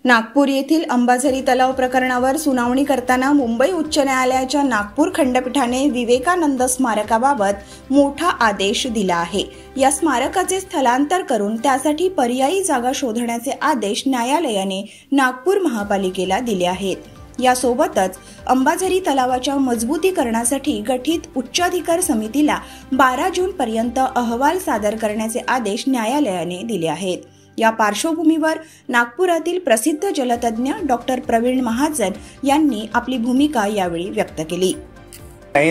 नागपूर येथील अंबाझरी तलाव प्रकरणावर सुनावणी करताना मुंबई उच्च न्यायालयाच्या नागपूर खंडपीठाने विवेकानंद स्मारकाबाबत मोठा आदेश दिला आहे। या स्मारकाचे स्थलांतर करून त्यासाठी पर्यायी जागा शोधण्याचे आदेश न्यायालयाने नागपूर महापालिकेला दिले आहेत। यासोबतच अंबाझरी तलावाच्या मजबूतीकरणासाठी गठीत उच्चाधिकार समितीला 12 जून पर्यंत अहवाल सादर करण्याचे आदेश न्यायालयाने दिले आहेत। या पार्श्वभूमीवर नागपुरातील प्रसिद्ध जलतज्ञ डॉक्टर प्रवीण महाजन यांनी आपली भूमिका यावेळी व्यक्त केली।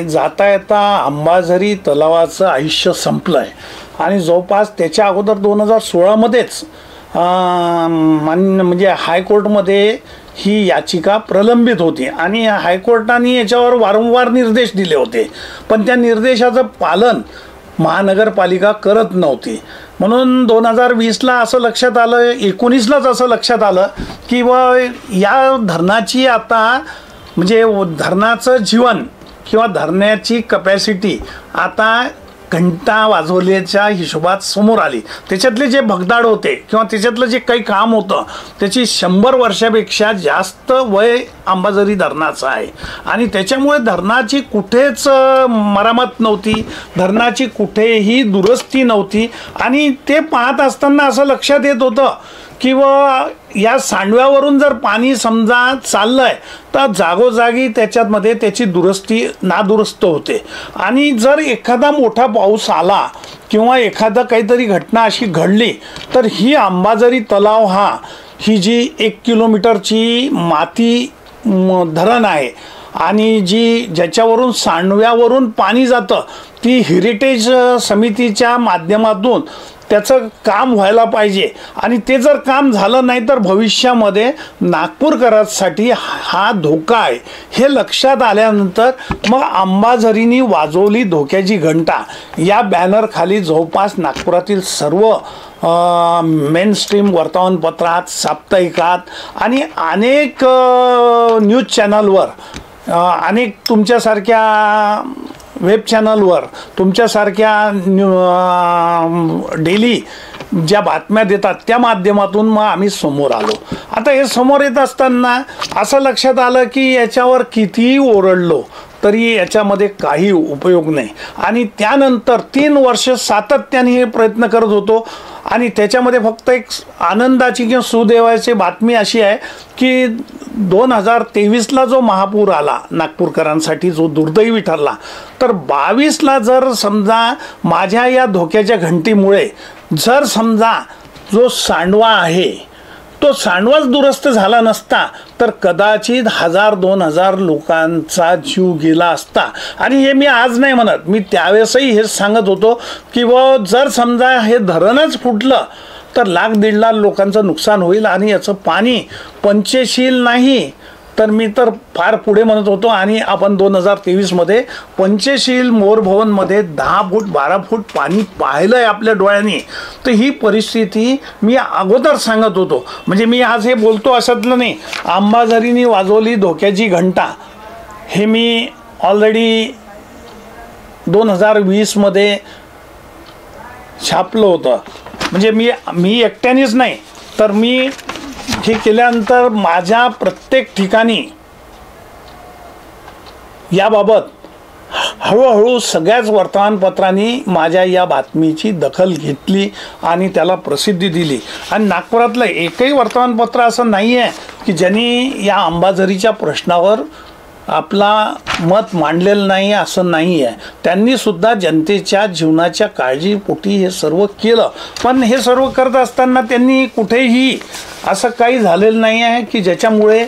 जाता येता अंबाझरी तलावाचं आयुष्य संपलंय आणि जवळपास त्याच्या अगोदर 2016 मध्येच म्हणजे हायकोर्टमध्ये ही याचिका प्रलंबित होती आणि हायकोर्टाने याच्यावर वारंवार निर्देश दिले होते, पण त्या निर्देशाचं पालन महानगरपालिका करत नव्हती। म्हणून 2020ला असं लक्षात आलं, 19लाच असं लक्षात आलं की या धरणाची आता म्हणजे धरणाचं जीवन किंवा धरणाची कपॅसिटी आता घंटा वाजवल्याच्या हिशोबात समोर आली। त्याच्यातले जे भगदाड होते किंवा त्याच्यातलं जे काही काम होतं त्याची 100 वर्षापेक्षा जास्त वय अंबाझरी धरणाचं आहे आणि त्याच्यामुळे धरणाची कुठेच मरामत नव्हती, धरणाची कुठेही दुरुस्ती नव्हती आणि ते पाहत असताना असं लक्षात येत होतं की या सांडव्यावरून जर पाणी समजा चाललंय तर जागोजागी त्याच्यामध्ये त्याची दुरुस्ती नादुरुस्त होते आणि जर एखादा मोठा पाऊस आला किंवा एखादा काहीतरी घटना अशी घडली तर ही अंबाझरी तलाव ही जी 1 किलोमीटरची माती धरण आहे आणि ज्याच्यावरून सांडव्यावरून पाणी जातं ती हेरिटेज समितीच्या माध्यमातून त्याचं काम व्हायला पाहिजे आणि ते जर काम झालं नाही तर भविष्यामध्ये नागपूरकरांसाठी हा धोका आहे हे लक्षात आल्यानंतर मग अंबाझरीनी वाजवली धोक्याची घंटा या बॅनरखाली जवळपास नागपुरातील सर्व मेनस्ट्रीम वर्तमानपत्रात, साप्ताहिकात आणि अनेक न्यूज चॅनलवर, अनेक तुमच्यासारख्या वेब चॅनलवर, तुमच्यासारख्या डेली ज्या बातम्या देतात त्या माध्यमातून मग आम्ही समोर आलो। आता हे समोर येत असताना असं लक्षात आलं की याच्यावर कितीही ओरडलो तरी याच्यामध्ये काही उपयोग नाही आणि त्यानंतर 3 वर्ष सातत्याने हे प्रयत्न करत होतो आणि त्याच्यामध्ये फक्त एक आनंदाची किंवा सुदैवाची बातमी अशी आहे की 2023ला जो महापूर आला नागपूरकरांसाठी जो दुर्दैवी ठरला तर 22ला जर समजा माझ्या या धोक्याच्या घंटीमुळे जर समजा जो सांडवा आहे तो सांडवाच दुरुस्त झाला नसता तर कदाचित 1000-2000 लोकांचा जीव गेला असता आणि हे मी आज नाही म्हणत, मी त्यावेळेसही हेच सांगत होतो की जर समजा हे धरणच फुटलं तर 1,00,000-1.5 लाख लोकांचं नुकसान होईल आणि याचं पाणी पंचशील नाही तर मी तर फार पुढे म्हणत होतो आणि आपण 2023मध्ये पंचशील मोर भवनमध्ये 10 फूट 12 फूट पाणी पाहिलंय आपल्या डोळ्यांनी। तर ही परिस्थिती मी अगोदर सांगत होतो, म्हणजे मी आज हे बोलतो असतलं नाही। अंबाझरीनी वाजवली धोक्याची घंटा हे मी ऑलरेडी 2020मध्ये छापलं होतं, म्हणजे मी एकट्यानेच नाही तर मी हे केल्यानंतर माझ्या प्रत्येक ठिकाणी याबाबत हळूहळू सगळ्याच वर्तमानपत्रांनी माझ्या या बातमीची दखल घेतली आणि त्याला प्रसिद्धी दिली आणि नागपुरातलं एकही वर्तमानपत्र असं नाही आहे की ज्यांनी या अंबाझरीच्या प्रश्नावर आपला मत मांडलेलं नाही असं नाही आहे। त्यांनी सुद्धा जनतेच्या जीवनाच्या काळजीपोटी हे सर्व केलं, पण हे सर्व करत असताना त्यांनी कुठेही असं काही झालेलं नाही आहे की ज्याच्यामुळे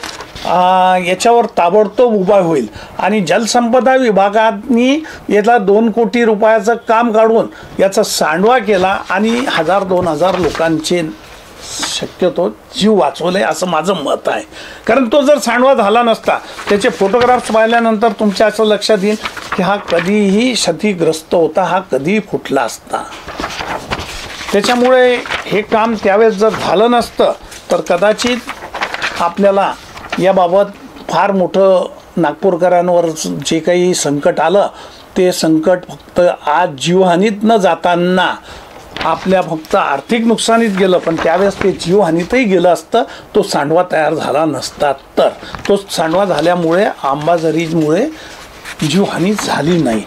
याच्यावर ताबडतोब उपाय होईल आणि जलसंपदा विभागाने याला 2 कोटी रुपयाचं काम काढून याचा सांडवा केला आणि 1000-2000 लोकांचे शक्यतो जीव वाचवले असं माझं मत आहे। कारण तो जर सांडवा झाला नसता त्याचे फोटोग्राफ्स पाहिल्यानंतर तुमच्या असं लक्षात येईल की हा कधीही क्षतिग्रस्त होता, हा कधीही फुटला असता। त्याच्यामुळे हे काम त्यावेळेस जर झालं नसतं तर कदाचित आपल्याला याबाबत फार मोठं नागपूरकरांवर जे काही संकट आलं ते संकट फक्त आज जीवहानीत न जाताना आपल्या फक्त आर्थिक नुकसानीत गेलं, पण त्यावेळेस ते जीवहानीतही गेलं असतं. तो सांडवा तयार झाला नसता तर. तो सांडवा झाल्यामुळे अंबाझरीमुळे जीवहानी झाली नाही.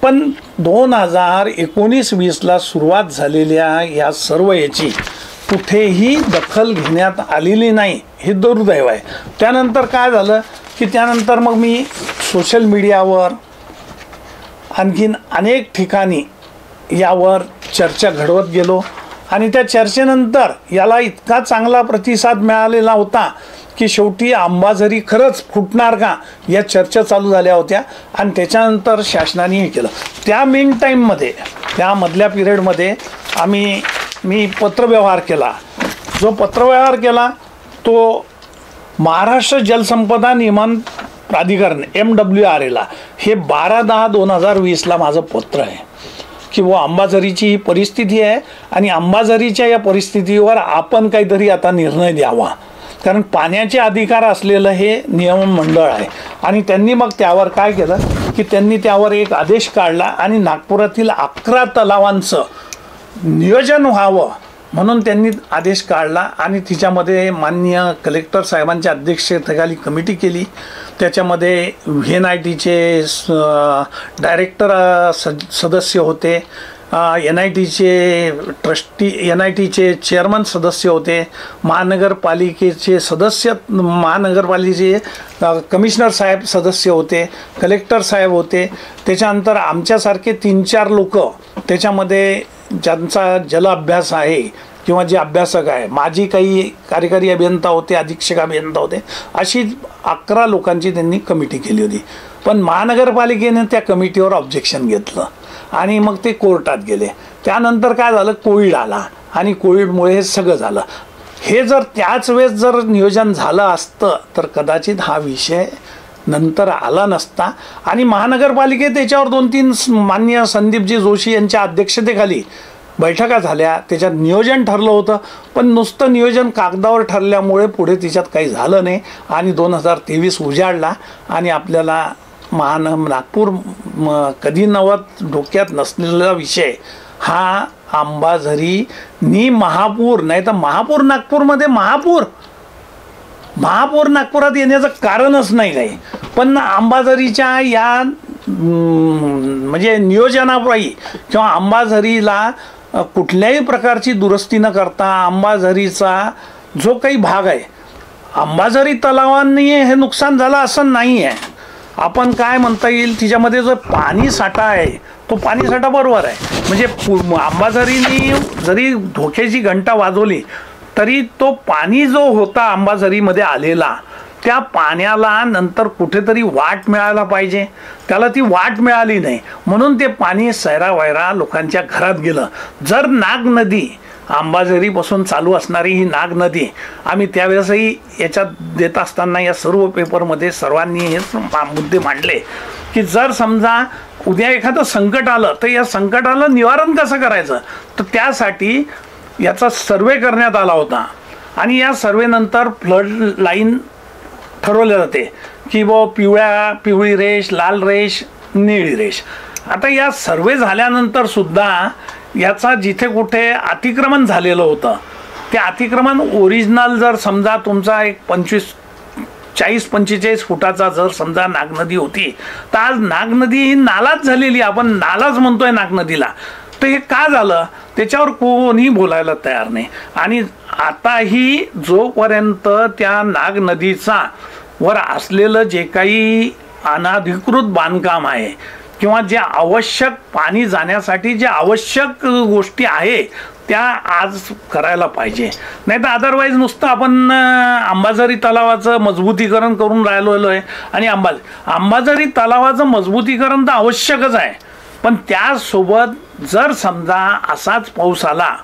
पण 2019-20ला सुरुवात झालेल्या या सर्व याची कुठेही दखल घेण्यात आलेली नाही, हे दुर्दैव आहे. त्यानंतर काय झालं की त्यानंतर मग मी सोशल मीडियावर आणखीन अनेक ठिकाणी यावर चर्चा घडवत गेलो आणि त्या चर्चेनंतर याला इतका चांगला प्रतिसाद मिळालेला होता की शेवटी अंबाझरी खरंच फुटणार का या चर्चा चालू झाल्या होत्या. आणि त्याच्यानंतर शासनाने हे केलं. त्या मेन टाईममध्ये, त्या मधल्या पिरियडमध्ये मी पत्रव्यवहार केला. जो पत्रव्यवहार केला तो महाराष्ट्र जलसंपदा नियमन प्राधिकरण MWRA हे 12/10/2020ला माझं पत्र आहे की वो अंबाझरीची ही परिस्थिती आहे आणि अंबाझरीच्या या परिस्थितीवर आपण काहीतरी आता निर्णय द्यावा. कारण पाण्याचे अधिकार असलेलं हे नियमन मंडळ आहे. आणि त्यांनी मग त्यावर काय केलं की त्यांनी त्यावर एक आदेश काढला आणि नागपुरातील 11 तलावांचं नियोजन व्हावं म्हणून त्यांनी आदेश काढला. आणि तिच्यामध्ये माननीय कलेक्टर साहेबांच्या अध्यक्षतेखाली कमिटी केली. त्याच्यामध्ये VNITचे डायरेक्टर सदस्य होते, NITचे ट्रस्टी, NITचे चेअरमन सदस्य होते, महानगरपालिकेचे सदस्य, महानगरपालिकेचे कमिशनर साहेब सदस्य होते, कलेक्टर साहेब होते. त्याच्यानंतर आमच्यासारखे 3-4 लोक त्याच्यामध्ये ज्यांचा जल अभ्यास आहे किंवा जे अभ्यासक आहे, माझी काही कार्यकारी अभियंता होते, अधीक्षक अभियंता होते, अशी 11 लोकांची त्यांनी कमिटी केली होती. पण महानगरपालिकेने त्या कमिटीवर ऑब्जेक्शन घेतलं आणि मग ते कोर्टात गेले. त्यानंतर काय झालं, कोविड आला आणि कोविडमुळे हे सगळं झालं. हे जर त्याच वेळेस जर नियोजन झालं असतं तर कदाचित हा विषय नंतर आला नसता. आणि महानगरपालिकेत त्याच्यावर 2-3 माननीय संदीपजी जोशी यांच्या अध्यक्षतेखाली बैठका झाल्या, त्याच्यात नियोजन ठरलं होतं. पण नुसतं नियोजन कागदावर ठरल्यामुळे पुढे त्याच्यात काही झालं नाही आणि 2023 उजाडला आणि आपल्याला नागपूर कधी डोक्यात नसलेला विषय हा अंबाझरी महापूर, नाही तर महापूर नागपूरमध्ये महापूर नागपुरात येण्याचं कारणच नाही काही. पण अंबाझरीच्या या म्हणजे नियोजनापायी किंवा अंबाझरीला कुठल्याही प्रकारची दुरुस्ती न करता अंबाझरीचा जो काही भाग आहे, अंबाझरी तलावांनी हे नुकसान झालं असं नाही आहे. आपण काय म्हणता येईल, तिच्यामध्ये जो पाणी साठा आहे तो पाणी साठा बरोबर आहे. म्हणजे अंबाझरीने जरी धोक्याची घंटा वाजवली तरी तो पाणी जो होता अंबाझरीमध्ये आलेला, त्या पाण्याला नंतर कुठेतरी वाट मिळायला पाहिजे, त्याला ती वाट मिळाली नाही. म्हणून ते पाणी सैरावैरा लोकांच्या घरात गेलं. जर नाग नदी, अंबाझरीपासून चालू असणारी ही नाग नदी, आम्ही त्यावेळेसही याच्यात देत असताना या सर्व पेपरमध्ये सर्वांनी हे मुद्दे मांडले की जर समजा उद्या एखादं संकट आलं तर या संकटाला निवारण कसं करायचं, तर त्यासाठी याचा सर्वे करण्यात आला होता. आणि या सर्वेनंतर फ्लड लाईन ठरवले जाते की पिवळी रेष, लाल रेष, निळी रेष. आता या सर्वे झाल्यानंतर सुद्धा याचा जिथे कुठे अतिक्रमण झालेलं होतं, ते अतिक्रमण ओरिजिनल जर समजा तुमचा एक 40-45 फुटाचा जर समजा नागनदी होती, तर आज नागनदी ही नालाच झालेली, आपण नालाच म्हणतोय नागनदीला. तर हे का झालं त्याच्यावर कोणी बोलायला तयार नाही. आणि आताही जोपर्यंत त्या नाग नदीचा वर असलेलं जे काही अनधिकृत बांधकाम आहे किंवा जे आवश्यक पाणी जाण्यासाठी जे आवश्यक गोष्टी आहे त्या आज करायला पाहिजे. नाही तर अदरवाईज नुसतं आपण अंबाझरी तलावाचं मजबूतीकरण करून राहिलो आहे. आणि अंबाझरी तलावाचं मजबूतीकरण तर आवश्यकच आहे, पण त्यासोबत जर समजा असाच पाऊस आला,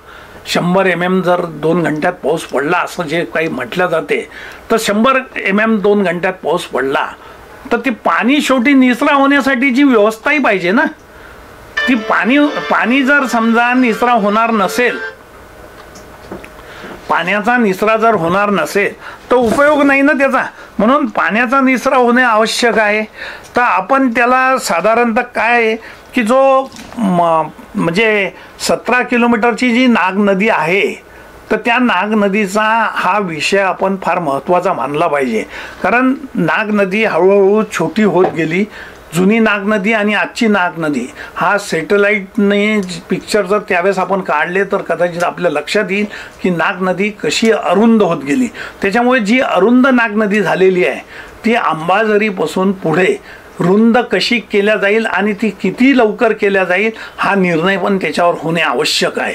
100 mm जर 2 घंट्यात पाऊस पडला असं जे काही म्हटलं जाते, तर 100 mm 2 घंट्यात पाऊस पडला तर ते पाणी शेवटी निचरा होण्यासाठी जी व्यवस्थाही पाहिजे ना, ती पाणी जर समजा निचरा होणार नसेल, पाण्याचा निचरा जर होणार नसेल तर उपयोग नाही ना त्याचा. म्हणून पाण्याचा निचरा होणे आवश्यक आहे. तर आपण त्याला साधारणतः काय की जो म्हणजे 17 किलोमीटरची जी नाग नदी आहे, तर त्या नाग नदीचा हा विषय आपण फार महत्त्वाचा मानला पाहिजे. कारण नाग नदी हळूहळू छोटी होत गेली. जुनी नाग नदी आणि आजची नाग नदी हा सॅटेलाईटने पिक्चर जर त्यावेळेस आपण काढले तर कदाचित आपल्या लक्षात येईल की नाग नदी कशी अरुंद होत गेली. त्याच्यामुळे जी अरुंद नाग नदी झालेली आहे ती अंबाझरीपासून पुढे रुंद कशी केल्या जाईल आणि ती किती लवकर केल्या जाईल हा निर्णय पण त्याच्यावर होणे आवश्यक आहे.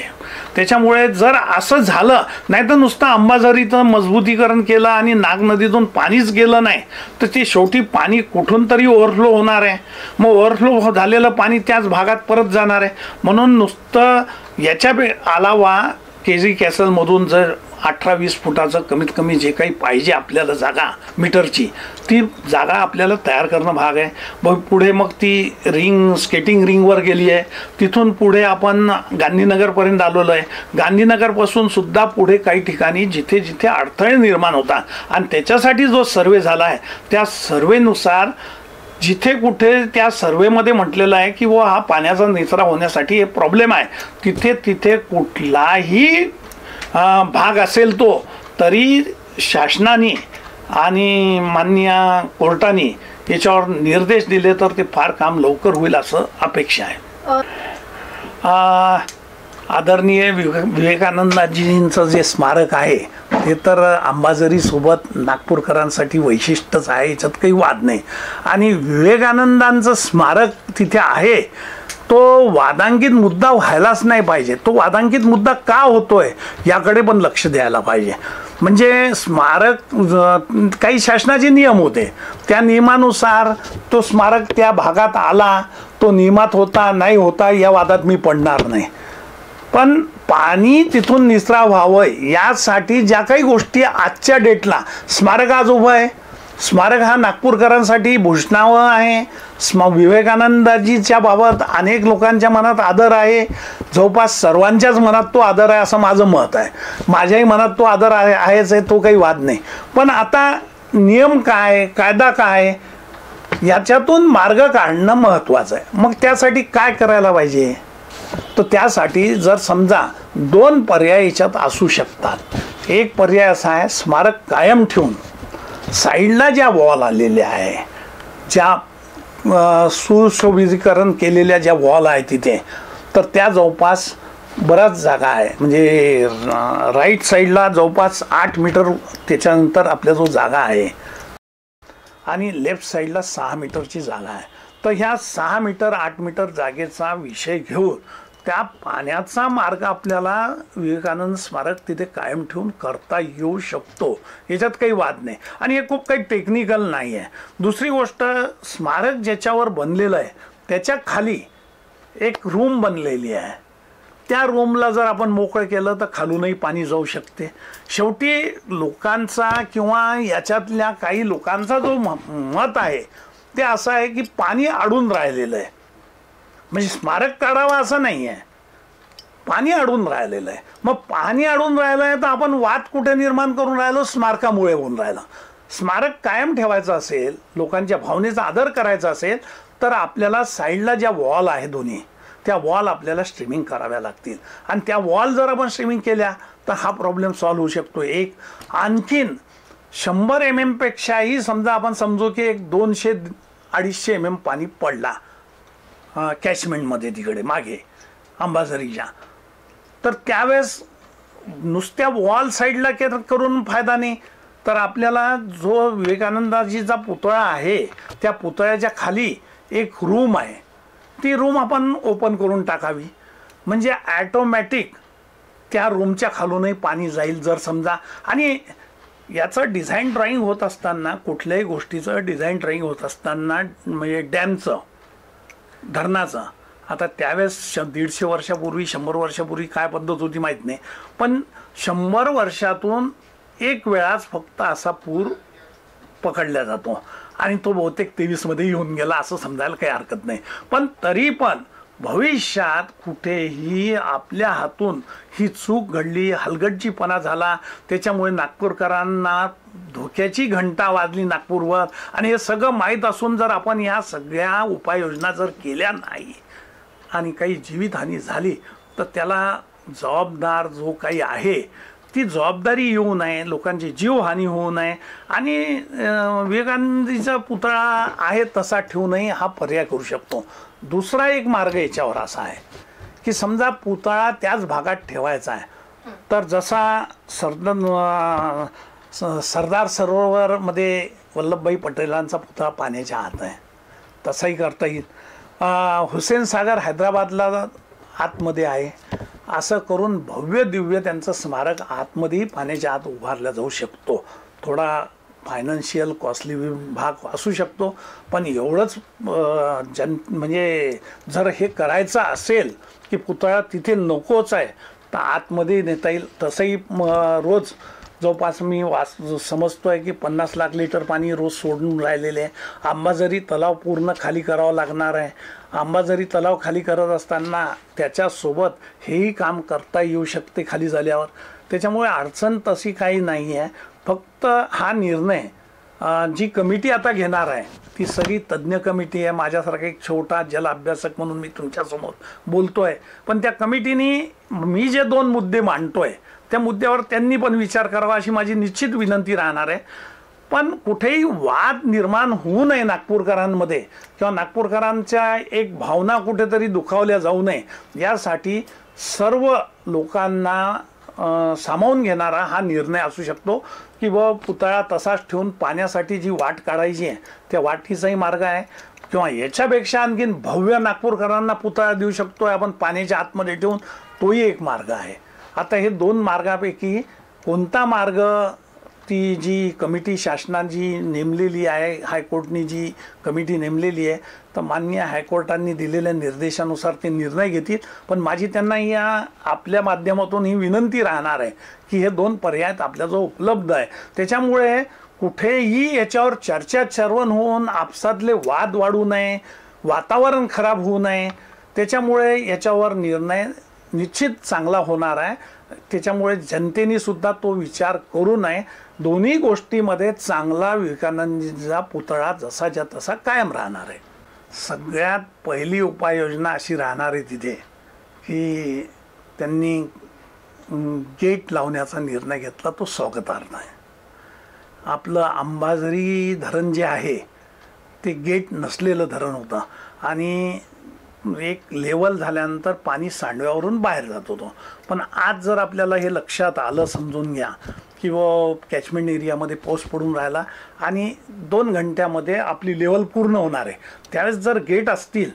त्याच्यामुळे जर असं झालं, नाही तर नुसतं अंबाझरीचं मजबूतीकरण केलं आणि नाग नदीतून पाणीच गेलं नाही तर ते शेवटी पाणी कुठून तरी ओव्हरफ्लो होणार आहे. मग ओव्हरफ्लो झालेलं पाणी त्याच भागात परत जाणार आहे. म्हणून नुसतं याच्या अलावा केजी कॅसलमधून जर 18-20 फुटाचं कमीत कमी जे काही पाहिजे आपल्याला जागा मीटरची, ती जागा आपल्याला तयार करणं भाग आहे. मग पुढे मग ती रिंग स्केटिंग रिंगवर गेली आहे. तिथून पुढे आपण गांधीनगरपर्यंत आलेलो आहे. गांधीनगरपासून सुद्धा पुढे काही ठिकाणी जिथे जिथे अडथळे निर्माण होतात आणि त्याच्यासाठी जो सर्वे झाला आहे त्या सर्वेनुसार जिथे कुठे त्या सर्वेमध्ये म्हटलेलं आहे की हा पाण्याचा निचरा होण्यासाठी हे प्रॉब्लेम आहे, तिथे तिथे कुठलाही भाग असेल तो तरी शासनाने आणि माननीय कोर्टाने याच्यावर निर्देश दिले तर ते फार काम लवकर होईल असं अपेक्षा आहे. आदरणीय विवेकानंदजींचं जे स्मारक आहे ते तर अंबाझरीसोबत नागपूरकरांसाठी वैशिष्ट्यच आहे, याच्यात काही वाद नाही. आणि विवेकानंदांचं स्मारक तिथे आहे तो वादांकित मुद्दा व्हायलाच नाही पाहिजे. तो वादांकित मुद्दा का होतोय याकडे पण लक्ष द्यायला पाहिजे. म्हणजे स्मारक काही शासनाचे नियम होते, त्या नियमानुसार तो स्मारक त्या भागात आला, तो नियमात होता नाही होता या वादात मी पडणार नाही. पण पाणी तिथून निचरा व्हावं यासाठी ज्या काही गोष्टी आजच्या डेटला स्मारक आज उभं आहे, स्मारक हा नागपूरकरांसाठी भूषणावं आहे. विवेकानंदजीच्या बाबत अनेक लोकांच्या मनात आदर आहे, जवळपास सर्वांच्याच मनात तो आदर आहे असं माझं मत आहे. माझ्याही मनात तो आदर आहेच आहे, तो काही वाद नाही. पण आता नियम काय, कायदा काय, याच्यातून मार्ग काढणं महत्त्वाचं आहे. मग त्यासाठी काय करायला पाहिजे, तर त्यासाठी जर समजा 2 पर्याय याच्यात असू शकतात. एक पर्याय असा आहे, स्मारक कायम ठेवून साईडला ज्या वॉल आलेल्या आहे, ज्या सुशोभीकरण केलेल्या ज्या वॉल आहे तिथे, तर त्या जवळपास बराच जागा आहे. म्हणजे राईट साईडला जवळपास 8 मीटर त्याच्यानंतर आपल्या जो जागा आहे आणि लेफ्ट साईडला 6 मीटरची जागा आहे. तर ह्या 6 मीटर 8 मीटर जागेचा विषय घेऊन त्या पाण्याचा मार्ग आपल्याला विवेकानंद स्मारक तिथे कायम ठेवून करता येऊ शकतो, याच्यात काही वाद नाही. आणि हे खूप काही टेक्निकल नाही आहे. दुसरी गोष्ट, स्मारक ज्याच्यावर बनलेलं आहे त्याच्या खाली एक रूम बनलेली आहे. त्या रूमला जर आपण मोकळं केलं तर खालूनही पाणी जाऊ शकते. शेवटी लोकांचा किंवा याच्यातल्या काही लोकांचा जो मत आहे ते असं आहे की पाणी अडून राहिलेलं आहे. म्हणजे स्मारक काढावं असं नाही आहे, पाणी अडून राहिलेलं आहे. मग पाणी अडून राहिलं आहे तर आपण वाद कुठे निर्माण करून राहिलो, स्मारकामुळे होऊन राहिला. स्मारक कायम ठेवायचं असेल, लोकांच्या भावनेचा आदर करायचा असेल तर आपल्याला साईडला ज्या वॉल आहे दोन्ही, त्या वॉल आपल्याला स्ट्रीमिंग कराव्या लागतील. आणि त्या वॉल जर आपण स्ट्रीमिंग केल्या तर हा प्रॉब्लेम सॉल्व्ह होऊ शकतो. एक आणखीन 100 mm पेक्षाही समजा आपण समजू की एक 200-250 mm पाणी पडला कॅचमेंटमध्ये तिकडे मागे अंबाझरीच्या, तर त्यावेळेस नुसत्या वॉल साईडला करून फायदा नाही. तर आपल्याला जो विवेकानंदाजीचा पुतळा आहे त्या पुतळ्याच्या खाली एक रूम आहे, ती रूम आपण ओपन करून टाकावी. म्हणजे ॲटोमॅटिक त्या रूमच्या खालूनही पाणी जाईल जर समजा. आणि याचं डिझाईन ड्रॉईंग होत असताना, कुठल्याही गोष्टीचं डिझाईन ड्रॉईंग होत असताना, म्हणजे डॅमचं, धरणाचं, आता त्यावेळेस 150 वर्षापूर्वी 100 वर्षापूर्वी काय पद्धत होती माहीत नाही, पण 100 वर्षातून एक वेळाच फक्त असा पूर पकडला जातो आणि तो बहुतेक 23मध्ये येऊन गेला असं समजायला काही हरकत नाही. पण तरी पण भविष्यात कुठेही आपल्या हातून ही चूक घडली, हलगर्जीपणा झाला, त्याच्यामुळे नागपूरकरांना धोक्याची घंटा वाजली नागपूरवर, आणि हे सगळं माहीत असून जर आपण ह्या सगळ्या उपाययोजना जर केल्या नाही आणि काही जीवितहानी झाली तर त्याला जबाबदार जो काही आहे ती जबाबदारी येऊ नये, लोकांची जीवहानी होऊ नये आणि विवेकानंदजीचा पुतळा आहे तसा ठेवू नये हा पर्याय करू शकतो. दुसरा एक मार्ग याच्यावर असा आहे की समजा पुतळा त्याच भागात ठेवायचा आहे तर जसा सरदार सरोवरमध्ये वल्लभभाई पटेलांचा पुतळा पाण्याच्या आत आहे तसाही करता येईल. हुसेन सागर हैदराबादला आतमध्ये आहे. असं करून भव्य दिव्य त्यांचं स्मारक आतमध्येही पाण्याच्या आत उभारला जाऊ शकतो. थोडा फायनान्शियल कॉस्टली भाग असू शकतो पण एवढंच म्हणजे जर हे करायचं असेल की पुतळा तिथे नकोच आहे तर आतमध्ये नेता येईल. तसंही रोज जवळपास मी समजतो आहे की 50 लाख लिटर पाणी रोज सोडून राहिलेले आहे. अंबाझरी तलाव पूर्ण खाली करावा लागणार आहे. अंबाझरी तलाव खाली करत असताना त्याच्यासोबत हेही काम करता येऊ शकते खाली झाल्यावर. त्याच्यामुळे अडचण तशी काही नाही आहे. फक्त हा निर्णय जी कमिटी आता घेणार आहे ती सगळी तज्ज्ञ कमिटी आहे. माझ्यासारखा एक छोटा जल अभ्यासक म्हणून मी तुमच्यासमोर बोलतो आहे पण त्या कमिटीने मी जे 2 मुद्दे मांडतो आहे त्या मुद्द्यावर त्यांनी पण विचार करावा अशी माझी निश्चित विनंती राहणार आहे. पण कुठेही वाद निर्माण होऊ नये नागपूरकरांमध्ये किंवा नागपूरकरांच्या एक भावना कुठेतरी दुखावल्या जाऊ नये यासाठी सर्व लोकांना सामावून घेणारा हा निर्णय असू शकतो की पुतळा तसाच ठेवून पाण्यासाठी जी वाट काढायची आहे त्या वाटीचाही मार्ग आहे किंवा याच्यापेक्षा आणखीन भव्य नागपूरकरांना पुतळा देऊ शकतो आपण पाण्याच्या आतमध्ये ठेवून तोही एक मार्ग आहे. आता हे 2 मार्गापैकी कोणता मार्ग ती जी कमिटी शासनाची नेमलेली आहे हायकोर्टनी जी कमिटी नेमलेली आहे तर माननीय हायकोर्टांनी दिलेल्या निर्देशानुसार ते निर्णय घेतील. पण माझी त्यांना या आपल्या माध्यमातून ही विनंती राहणार आहे की हे 2 पर्याय आपल्याजवळ उपलब्ध आहे. त्याच्यामुळे कुठेही याच्यावर चर्चा चर्वण होऊन आपसातले वाद वाढू नये, वातावरण खराब होऊ नये. त्याच्यामुळे याच्यावर निर्णय निश्चित चांगला होणार आहे. त्याच्यामुळे जनतेने सुद्धा तो विचार करू नये. दोन्ही गोष्टीमध्ये चांगला विवेकानंदजींचा पुतळा जसाच्या तसा कायम राहणार आहे. सगळ्यात पहिली उपाययोजना अशी राहणार आहे तिथे की त्यांनी गेट लावण्याचा निर्णय घेतला तो स्वागतार्ह आहे. आपलं अंबाझरी धरण जे आहे ते गेट नसलेलं धरण होतं आणि एक लेवल झाल्यानंतर पाणी सांडव्यावरून बाहेर जात होतं. पण आज जर आपल्याला हे लक्षात आलं समजून घ्या किंवा कॅचमेंट एरियामध्ये पाऊस पडून राहिला आणि 2 घंट्यामध्ये आपली लेवल पूर्ण होणार आहे त्यावेळेस जर गेट असतील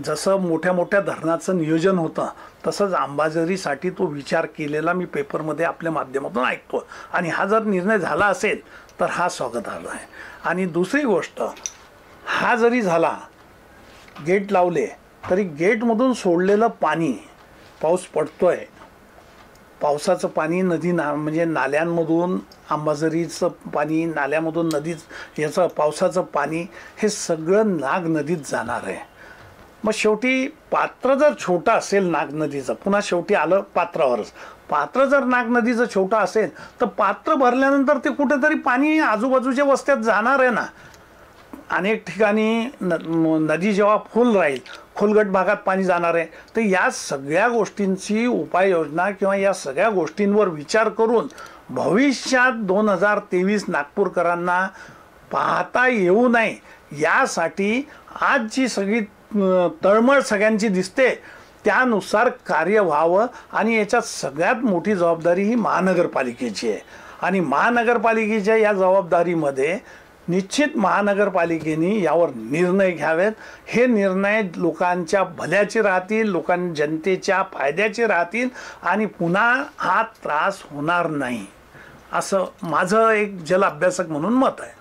जसं मोठ्या मोठ्या धरणाचं नियोजन होतं तसंच अंबाझरीसाठी तो विचार केलेला मी पेपरमध्ये आपल्या माध्यमातून ऐकतो आणि हा जर निर्णय झाला असेल तर हा स्वागतार्ह आहे. आणि दुसरी गोष्ट हा जरी झाला गेट लावले तरी गेटमधून सोडलेलं पाणी पाऊस पडतोय पावसाचं पाणी म्हणजे नाल्यांमधून अंबाझरीचं पाणी नाल्यामधून नदीत याचं पावसाचं पाणी हे सगळं नाग नदीत जाणार आहे. मग शेवटी पात्र जर छोटं असेल नाग नदीचं पुन्हा शेवटी आलं पात्रावरच. पात्र जर नाग नदीचं छोटं असेल तर पात्र भरल्यानंतर ते कुठेतरी पाणी आजूबाजूच्या वस्त्यात जाणार आहे ना. अनेक ठिकाणी नदी जेव्हा फुल राहील खोलगट भागात पाणी जाणार आहे तर या सगळ्या गोष्टींची उपाययोजना किंवा या सगळ्या गोष्टींवर विचार करून भविष्यात 2023 नागपूरकरांना पाहता येऊ नये यासाठी आज जी सगळी तळमळ सगळ्यांची दिसते त्यानुसार कार्य व्हावं. आणि याच्यात सगळ्यात मोठी जबाबदारी ही महानगरपालिकेची आहे आणि महानगरपालिकेच्या या जबाबदारीमध्ये निश्चित महानगरपालिकेने यावर निर्णय घ्यावेत. हे निर्णय लोकांच्या भल्याचे राहतील, जनतेच्या फायद्याचे राहतील आणि पुन्हा हा त्रास होणार नाही असं माझं एक जल अभ्यासक म्हणून मत आहे.